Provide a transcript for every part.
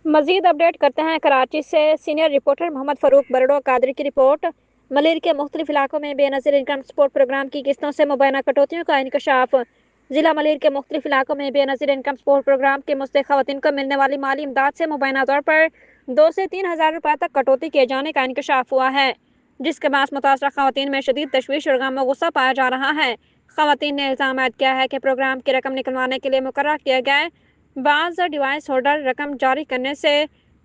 मजीद update करते हैं कराची से सीनियर रिपोर्टर मोहम्मद फरूक बरड़ो कादरी की रिपोर्ट। मलिर के मुख्तलिफ इलाकों में बेनज़ीर इनकम सपोर्ट प्रोग्राम की किस्तों से मुबैना कटौतियों का इंकशाफ। जिला मलिर के मुख्तलिफ इलाकों में बेनज़ीर इनकम सपोर्ट प्रोग्राम के मुस्तहिक़ ख़वातीन को मिलने वाली माली इमदाद से मुबैना तौर पर 2 से 3 हज़ार रुपये तक कटौती किए जाने का इंकशाफ हुआ है, जिसके बाद मुतासरा ख़वातीन में शदीद तशवीश और गम व गुस्सा पाया जा रहा है। ख़वातीन ने इल्ज़ाम आयद किया है कि प्रोग्राम की रकम निकलवाने के लिए मुकर्रर किया गया बाज़ डिवाइस होल्डर रकम जारी करने से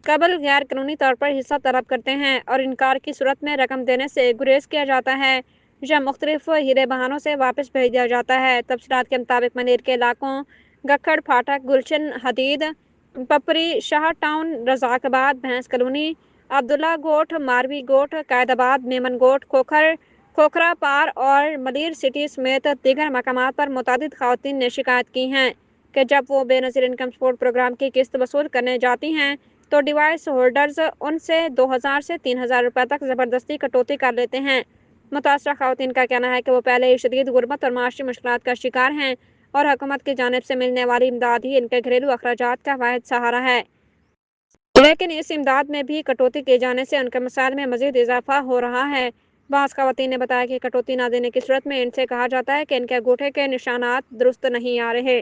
कबल गैर कानूनी तौर पर हिस्सा तलब करते हैं और इनकार की सूरत में रकम देने से गुरेज किया जाता है या मुख्तलिफ हीरे बहानों से वापस भेज दिया जाता है। तफसीलात के मुताबिक मनेर के इलाकों गखड़, फाटक, गुलशन, हदीद, पपरी, शाह टाउन, रजाकाबाद, भैंस कलोनी, अब्दुल्ला गोट, मारवी गोट, कायदाबाद, मेमन गोट, खोखरा पार और मलिर सिटी समेत दीगर मकामात पर मुतादिद ख़वातीन ने शिकायत की हैं कि जब वो बेनज़ीर इनकम सपोर्ट प्रोग्राम की किस्त वसूल करने जाती हैं तो डिवाइस होल्डर्स उनसे 2000 से 3000 रुपये तक ज़बरदस्ती कटौती कर लेते हैं। मुतासरा ख़वातीन का कहना है कि वो पहले ही शदीद गुर्बत और माशी मुश्किलात का शिकार हैं और हुकूमत की जानिब से मिलने वाली इमदाद ही इनके घरेलू अखराजात का वाहिद सहारा है, लेकिन इस इमदाद में भी कटौती किए जाने से उनके मसाइल में मज़ीद इजाफा हो रहा है। बाज़ ख़वातीन ने बताया कि कटौती न देने की सूरत में इनसे कहा जाता है कि इनके अंगूठे के निशानात दुरुस्त नहीं आ रहे।